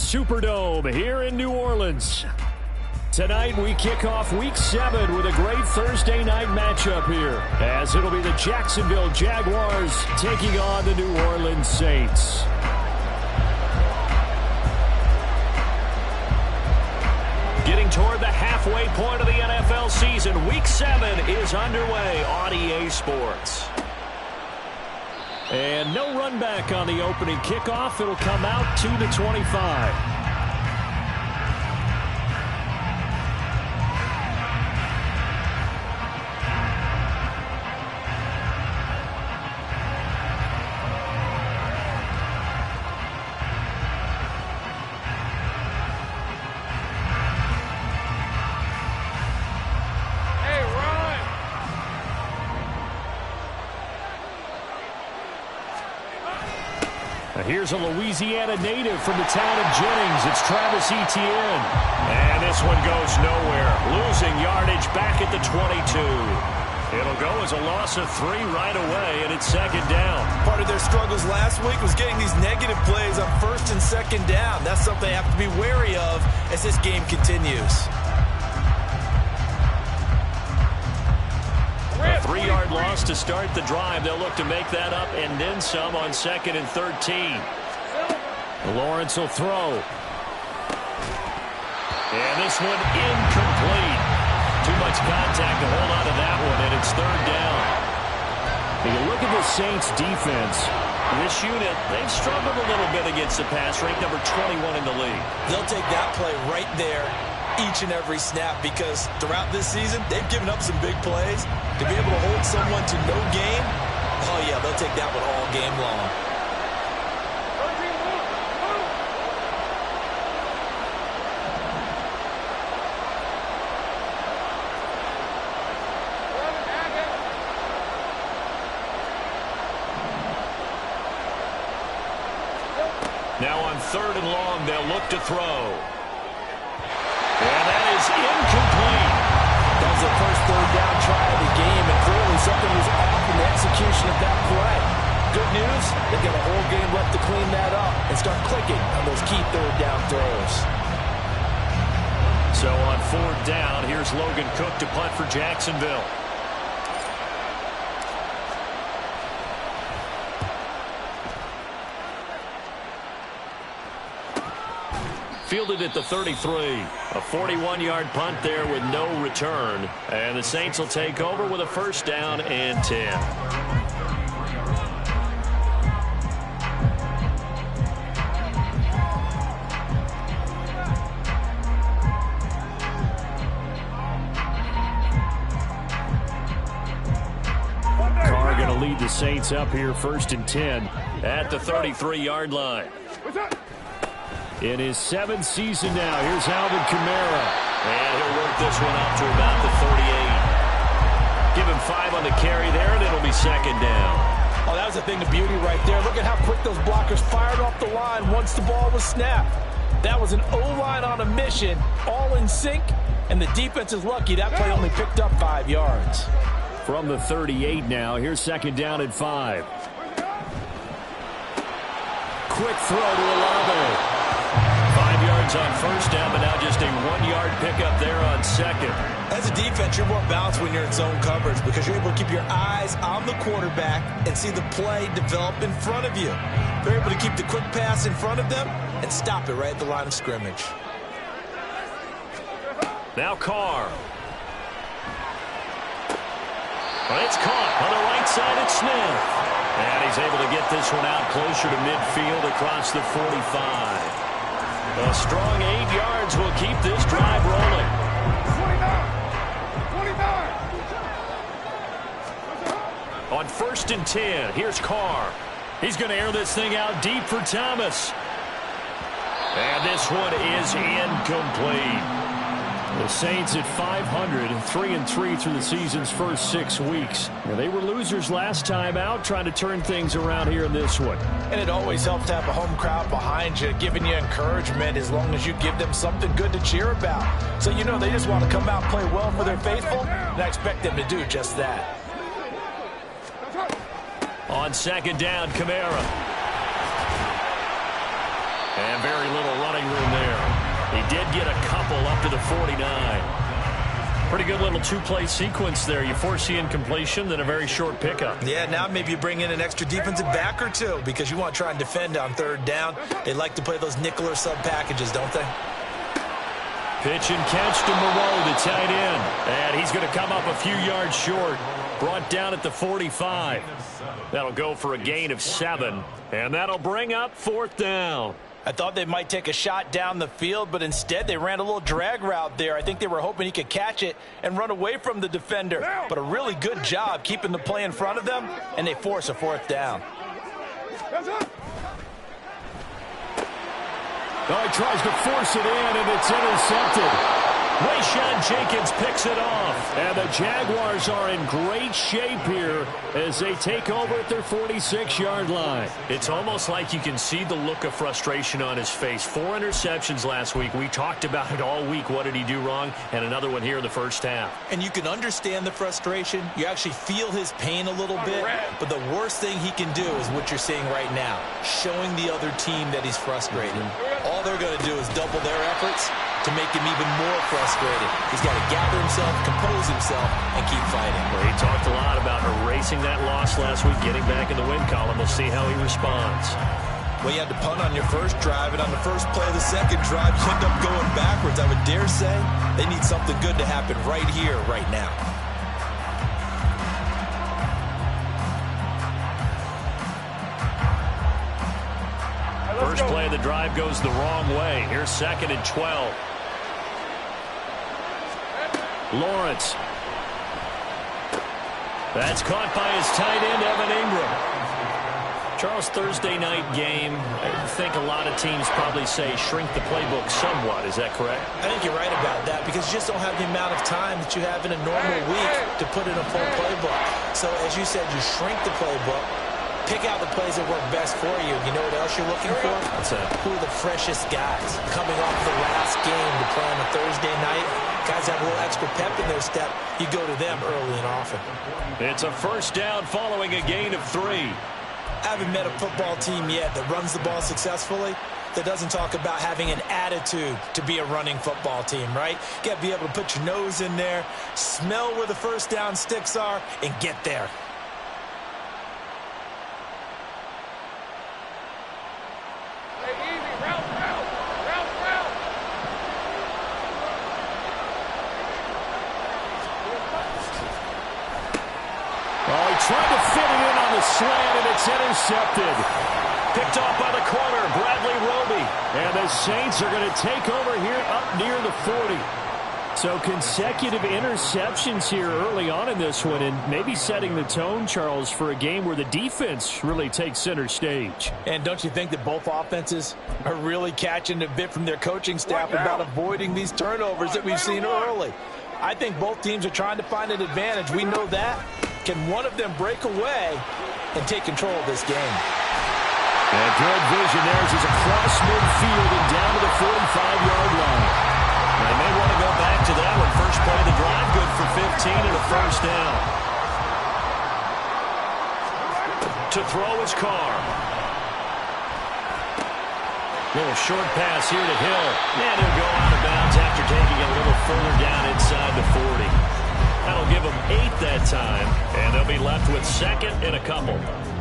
Superdome here in New Orleans. Tonight we kick off Week 7 with a great Thursday night matchup here, as it'll be the Jacksonville Jaguars taking on the New Orleans Saints. Getting toward the halfway point of the NFL season, Week 7 is underway on EA Sports. And no run back on the opening kickoff. It'll come out to the 25. Here's a Louisiana native from the town of Jennings. It's Travis Etienne. And this one goes nowhere. Losing yardage back at the 22. It'll go as a loss of 3 right away, and it's second down. Part of their struggles last week was getting these negative plays on first and second down. That's something they have to be wary of as this game continues. A 3-yard loss to start the drive. They'll look to make that up and then some on 2nd and 13. Lawrence will throw. And this one incomplete. Too much contact to hold on to that one, and it's 3rd down. If you look at the Saints defense, this unit, they've struggled a little bit against the pass, ranked number 21 in the league. They'll take that play right there each and every snap, because throughout this season, they've given up some big plays. To be able to hold someone to no gain, oh yeah, they'll take that one all game long. Now on 3rd and long, they'll look to throw. And that is incomplete. That was the first 3rd down try of the game, and clearly something was off in the execution of that play. Good news, they've got a whole game left to clean that up and start clicking on those key 3rd down throws. So on 4th down, here's Logan Cook to punt for Jacksonville. Fielded at the 33. A 41-yard punt there with no return. And the Saints will take over with a 1st down and 10. Carr going to lead the Saints up here 1st and 10 at the 33-yard line. In his 7th season now, here's Alvin Kamara. And he'll work this one up to about the 38. Give him 5 on the carry there, and it'll be 2nd down. Oh, that was a thing of beauty right there. Look at how quick those blockers fired off the line once the ball was snapped. That was an O-line on a mission, all in sync, and the defense is lucky that play only picked up 5 yards. From the 38 now, here's 2nd down and 5. Quick throw to Olave. 5 yards on 1st down, but now just a 1-yard pickup there on 2nd. As a defense, you're more balanced when you're in zone coverage because you're able to keep your eyes on the quarterback and see the play develop in front of you. They're able to keep the quick pass in front of them and stop it right at the line of scrimmage. Now Carr. Well, it's caught on the right side at Smith. And he's able to get this one out closer to midfield across the 45. A strong 8 yards will keep this drive rolling. 29. On 1st and 10, here's Carr. He's going to air this thing out deep for Thomas. And this one is incomplete. The Saints at 500, 3-3 through the season's first 6 weeks. Now, they were losers last time out, trying to turn things around here in this one. And it always helps to have a home crowd behind you, giving you encouragement as long as you give them something good to cheer about. So you know they just want to come out and play well for their faithful, and I expect them to do just that. On 2nd down, Kamara. And very little running room did get a couple up to the 49. Pretty good little two-play sequence there. You force the incompletion, then a very short pickup. Yeah, now maybe you bring in an extra defensive back or two because you want to try and defend on third down. They like to play those nickel or sub packages, don't they? Pitch and catch to Moreau, the tight end. And he's going to come up a few yards short. Brought down at the 45. That'll go for a gain of 7. And that'll bring up 4th down. I thought they might take a shot down the field, but instead they ran a little drag route there. I think they were hoping he could catch it and run away from the defender. But a really good job keeping the play in front of them, and they force a 4th down. Oh, he tries to force it in, and it's intercepted. Rayshawn Jenkins picks it off. And the Jaguars are in great shape here as they take over at their 46-yard line. It's almost like you can see the look of frustration on his face. 4 interceptions last week. We talked about it all week. What did he do wrong? And another one here in the first half. And you can understand the frustration. You actually feel his pain a little bit. But the worst thing he can do is what you're seeing right now, showing the other team that he's frustrated. All they're going to do is double their efforts to make him even more frustrated. He's got to gather himself, compose himself, and keep fighting. Well, he talked a lot about erasing that loss last week, getting back in the win column. We'll see how he responds. Well, you had to punt on your first drive, and on the first play of the second drive, you end up going backwards. I would dare say they need something good to happen right here, right now. First play of the drive goes the wrong way. Here's 2nd and 12. Lawrence. That's caught by his tight end, Evan Ingram. Charles, Thursday night game, I think a lot of teams probably say shrink the playbook somewhat. Is that correct? I think you're right about that because you just don't have the amount of time that you have in a normal week to put in a full playbook. So, as you said, you shrink the playbook. Pick out the plays that work best for you. You know what else you're looking for? What's that? Who are the freshest guys coming off the last game to play on a Thursday night? Guys have a little extra pep in their step. You go to them early and often. It's a first down following a gain of 3. I haven't met a football team yet that runs the ball successfully that doesn't talk about having an attitude to be a running football team, right? You got to be able to put your nose in there, smell where the first down sticks are, and get there. Tried to fit it in on the slant, and it's intercepted. Picked off by the corner, Bradley Roby. And the Saints are going to take over here up near the 40. So consecutive interceptions here early on in this one, and maybe setting the tone, Charles, for a game where the defense really takes center stage. And don't you think that both offenses are really catching a bit from their coaching staff about avoiding these turnovers that we've seen early? I think both teams are trying to find an advantage. We know that. Can one of them break away and take control of this game? And good vision there as he's across midfield and down to the 45-yard line. They may want to go back to that one. First play of the drive, good for 15 and a first down. To throw is Carr. Little short pass here to Hill. And he'll go out of bounds after taking a little further down inside the 40. That'll give them 8 that time, and they'll be left with 2nd and a couple.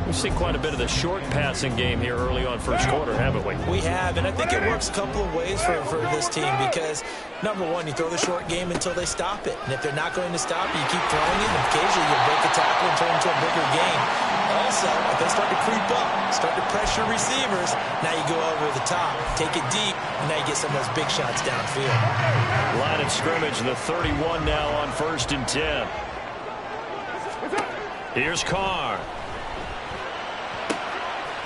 We've seen quite a bit of the short passing game here early on first quarter, haven't we? We have, and I think it works a couple of ways for this team because, number one, you throw the short game until they stop it. And if they're not going to stop it, you keep throwing it, and occasionally you break a tackle and turn into a bigger game. Also, if they start to creep up, start to pressure receivers, now you go over the top, take it deep, and now you get some of those big shots downfield. Line of scrimmage, the 31 now on 1st and 10. Here's Carr.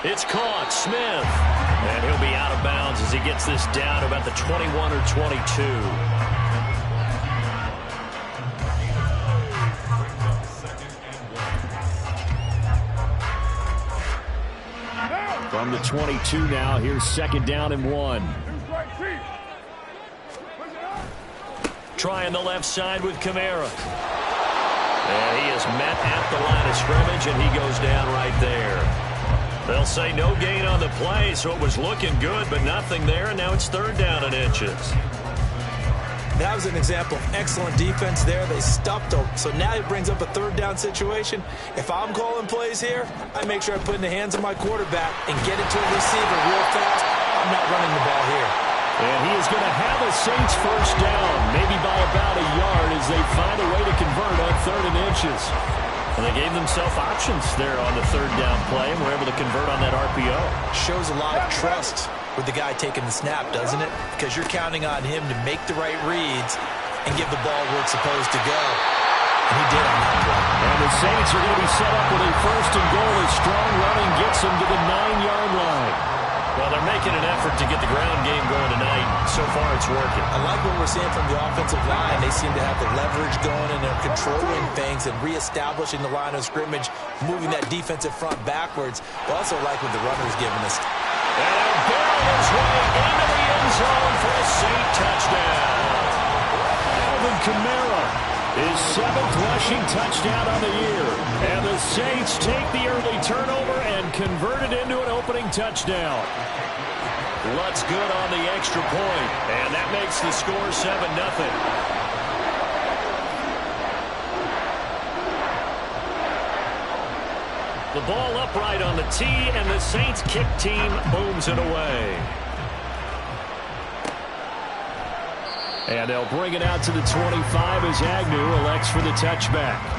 It's caught, Smith. And he'll be out of bounds as he gets this down about the 21 or 22. From the 22 now, here's 2nd down and 1. Trying the left side with Kamara. And he is met at the line of scrimmage, and he goes down right there. They'll say no gain on the play, so it was looking good, but nothing there, and now it's 3rd down and inches. That was an example of excellent defense there. They stuffed them. So now it brings up a 3rd down situation. If I'm calling plays here, I make sure I put it in the hands of my quarterback and get it to a receiver real fast. I'm not running the ball here. And he is going to have the Saints 1st down, maybe by about a yard, as they find a way to convert on 3rd and inches. And they gave themselves options there on the 3rd down play and were able to convert on that RPO. Shows a lot of trust with the guy taking the snap, doesn't it? Because you're counting on him to make the right reads and give the ball where it's supposed to go. And he did on that play. And the Saints are going to be set up with a 1st and goal as strong running gets them to the 9-yard line. Well, they're making an effort to get the ground game going tonight. So far, it's working. I like what we're seeing from the offensive line. They seem to have the leverage going, and they're controlling things and reestablishing the line of scrimmage, moving that defensive front backwards. I also like what the runner's giving us. And a barrel his way into the end zone for a Saint touchdown. Alvin Kamara, his 7th rushing touchdown on the year. And the Saints take the early turnover and convert it into an opening touchdown. Lutz good on the extra point, and that makes the score 7-0. The ball upright on the tee, and the Saints kick team booms it away. And they'll bring it out to the 25 as Agnew elects for the touchback.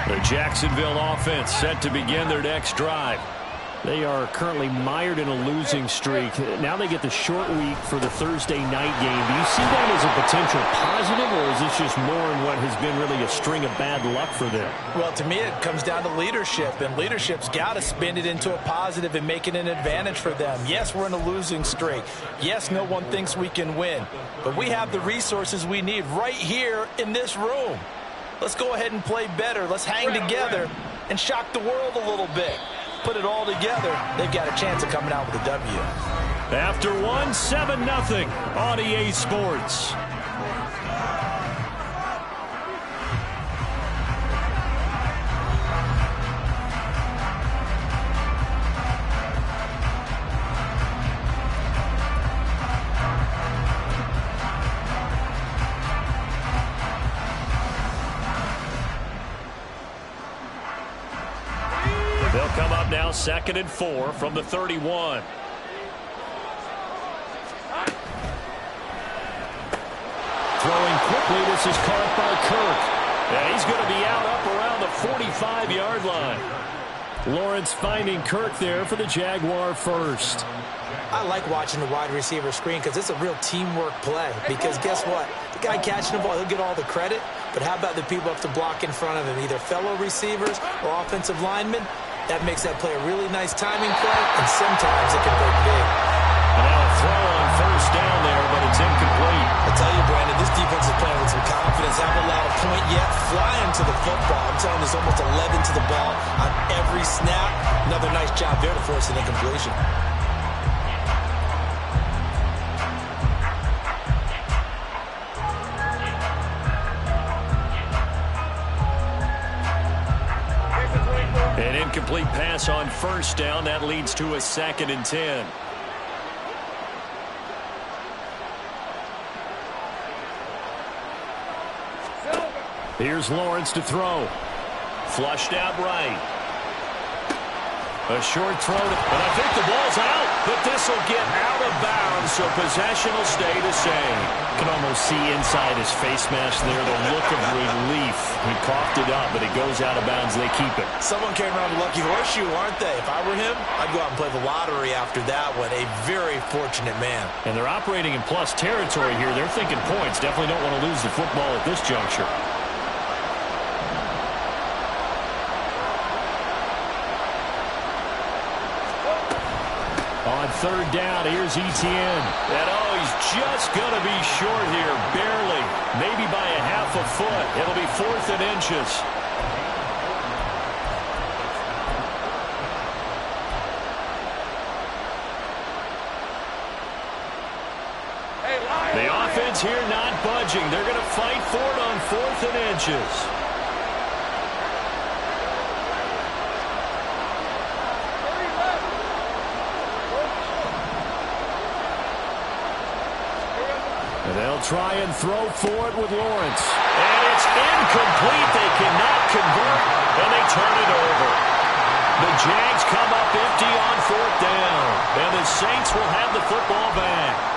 The Jacksonville offense set to begin their next drive. They are currently mired in a losing streak. Now they get the short week for the Thursday night game. Do you see that as a potential positive, or is this just more in what has been really a string of bad luck for them? Well, to me, it comes down to leadership, and leadership's got to spin it into a positive and make it an advantage for them. Yes, we're in a losing streak. Yes, no one thinks we can win, but we have the resources we need right here in this room. Let's go ahead and play better. Let's hang together and shock the world a little bit. Put it all together, they've got a chance of coming out with a W. After 7-0 on EA Sports. They'll come up now 2nd and 4 from the 31. Throwing quickly, this is caught by Kirk. And he's going to be out up around the 45-yard line. Lawrence finding Kirk there for the Jaguar first. I like watching the wide receiver screen because it's a real teamwork play. Because guess what? The guy catching the ball, he'll get all the credit. But how about the people have to block in front of him, either fellow receivers or offensive linemen? That makes that play a really nice timing play, and sometimes it can break big. And now a throw on 1st down there, but it's incomplete. I tell you, Brandon, this defense is playing with some confidence. Haven't allowed a point yet. Flying to the football. I'm telling you, there's almost 11 to the ball on every snap. Another nice job there to force an incompletion. An incomplete pass on 1st down. That leads to a 2nd and 10. Here's Lawrence to throw. Flushed out right. A short throw, and I think the ball's out, but this will get out of bounds, so possession will stay the same. You can almost see inside his face mask there the look of relief. He coughed it up, but it goes out of bounds. They keep it. Someone carrying around a lucky horseshoe, aren't they? If I were him, I'd go out and play the lottery after that one. A very fortunate man. And they're operating in plus territory here. They're thinking points. Definitely don't want to lose the football at this juncture. On on third down. Here's Etienne. And he's just going to be short here, barely. Maybe by a half a foot. It'll be 4th and inches. The offense here not budging. They're going to fight for it on 4th and inches. And they'll try and throw for it with Lawrence. And it's incomplete. They cannot convert, and they turn it over. The Jags come up empty on 4th down. And the Saints will have the football back.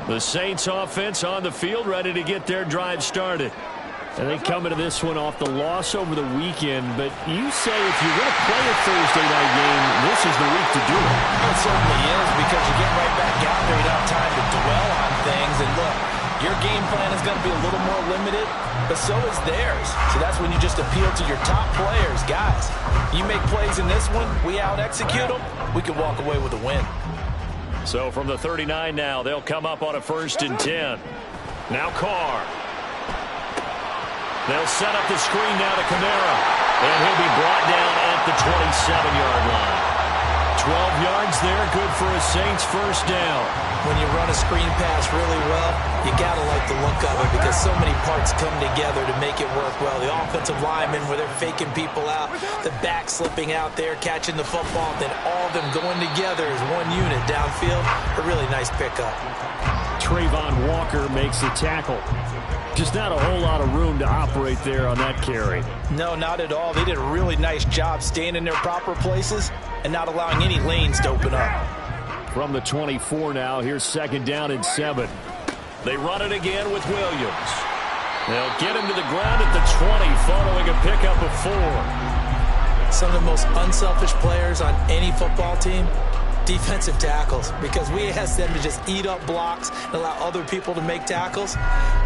The Saints offense on the field, ready to get their drive started. And they come into this one off the loss over the weekend. But you say if you're going to play a Thursday night game, this is the week to do it. It certainly is, because you get right back out there. You don't have time to dwell on things. And look, your game plan is going to be a little more limited, but so is theirs. So that's when you just appeal to your top players. Guys, you make plays in this one, we out-execute them, we can walk away with a win. So from the 39 now, they'll come up on a 1st and 10. Now Carr. They'll set up the screen now to Kamara. And he'll be brought down at the 27-yard line. 12 yards there, good for a Saints 1st down. When you run a screen pass really well, you got to like the look of it, because so many parts come together to make it work well. The offensive linemen, where they're faking people out, the back slipping out there, catching the football, then all of them going together as one unit downfield. A really nice pickup. Trayvon Walker makes the tackle. Just not a whole lot of room to operate there on that carry. No, not at all. They did a really nice job staying in their proper places and not allowing any lanes to open up. From the 24 now, here's 2nd down and 7. They run it again with Williams. They'll get him to the ground at the 20 following a pickup of 4. Some of the most unselfish players on any football team, defensive tackles, because we ask them to just eat up blocks and allow other people to make tackles.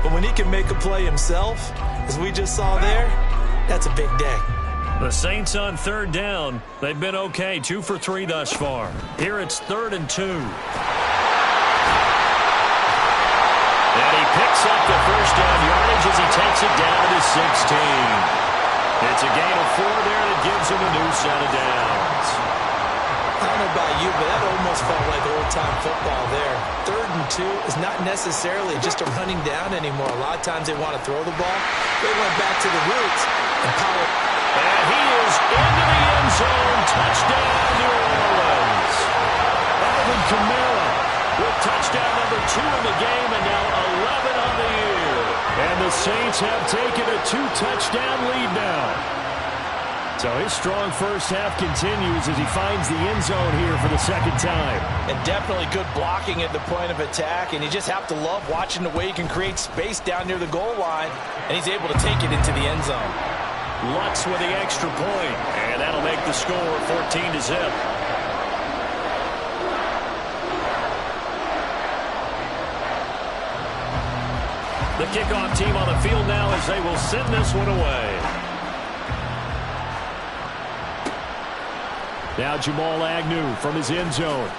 But when he can make a play himself, as we just saw there, that's a big day. The Saints on 3rd down. They've been okay, 2 for 3 thus far. Here it's 3rd and 2. And he picks up the 1st down yardage as he takes it down to the 16. It's a gain of 4 there that gives him a new set of downs. I don't know about you, but that almost felt like old-time football there. 3rd and 2 is not necessarily just a running down anymore. A lot of times they want to throw the ball. They went back to the roots and power. And he is into the end zone. Touchdown, New Orleans. Alvin Kamara with touchdown number 2 in the game, and now 11 on the year. And the Saints have taken a 2-touchdown lead now. So his strong first half continues as he finds the end zone here for the 2nd time. And definitely good blocking at the point of attack, and you just have to love watching the way he can create space down near the goal line, and he's able to take it into the end zone. Lutz with the extra point, and that'll make the score 14-0. The kickoff team on the field now as they will send this one away. Now Jamal Agnew from his end zone.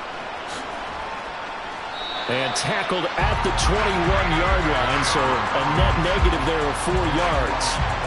And tackled at the 21-yard line, so a net negative there of 4 yards.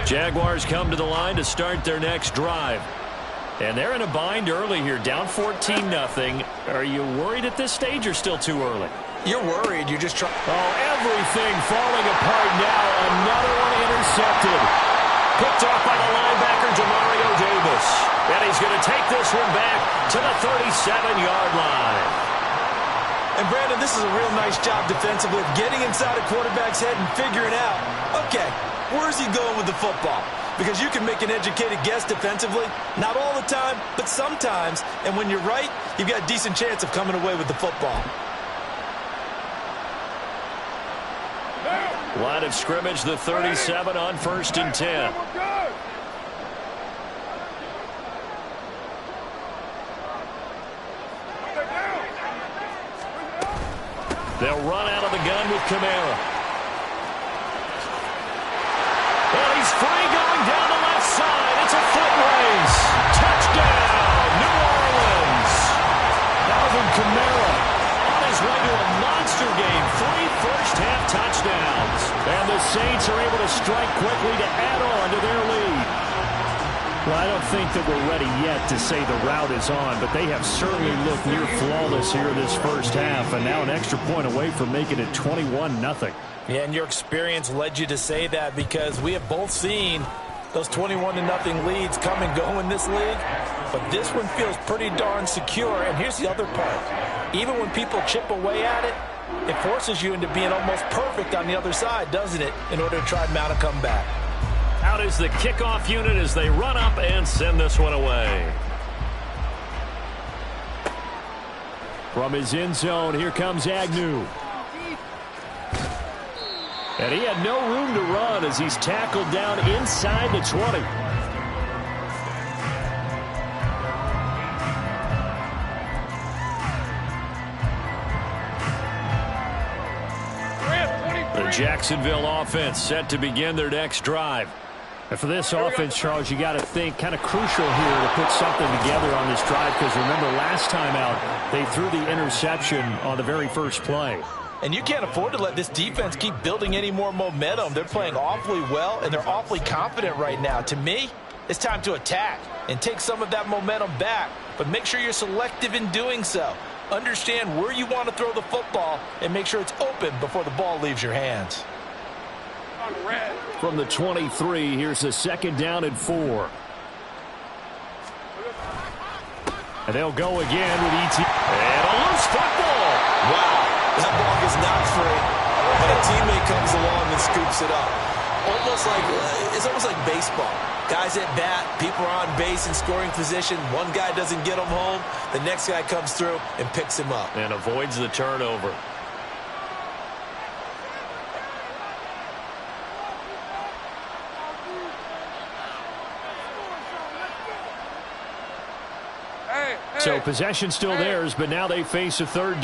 Jaguars come to the line to start their next drive. And they're in a bind early here, down 14-0. Are you worried at this stage or still too early? You're worried. You're just trying. Oh, everything falling apart now. Another one intercepted. Picked off by the linebacker, Demario Davis. And he's going to take this one back to the 37-yard line. And, Brandon, this is a real nice job defensively of getting inside a quarterback's head and figuring out, okay, where's he going with the football? Because you can make an educated guess defensively. Not all the time, but sometimes. And when you're right, you've got a decent chance of coming away with the football. Line of scrimmage, the 37 on 1st and 10. They'll run out of the gun with Kamara. And he's free going down the left side. It's a foot race. Touchdown, New Orleans. Alvin Kamara on his way to a monster game. 3 first-half touchdowns. And the Saints are able to strike quickly to add on to their lead. Well, I don't think that we're ready yet to say the route is on, but they have certainly looked near flawless here this first half, and now an extra point away from making it 21-0. Yeah, and your experience led you to say that because we have both seen those 21-0 leads come and go in this league, but this one feels pretty darn secure. And here's the other part. Even when people chip away at it, it forces you into being almost perfect on the other side, doesn't it, in order to try and mount a comeback. Out is the kickoff unit as they run up and send this one away. From his end zone, here comes Agnew. And he had no room to run as he's tackled down inside the 20. The Jacksonville offense set to begin their next drive. And for this offense, Charles, you got to think kind of crucial here to put something together on this drive because remember last time out they threw the interception on the very first play. And you can't afford to let this defense keep building any more momentum. They're playing awfully well, and they're awfully confident right now. To me, it's time to attack and take some of that momentum back, but make sure you're selective in doing so. Understand where you want to throw the football and make sure it's open before the ball leaves your hands. From the 23, here's a 2nd down and 4. And they'll go again with E.T. And a loose football. Wow, that ball gets knocked free, but a teammate comes along and scoops it up. It's almost like baseball. Guys at bat, people are on base in scoring position. One guy doesn't get him home. The next guy comes through and picks him up. And avoids the turnover. So possession still theirs, but now they face a 3rd down.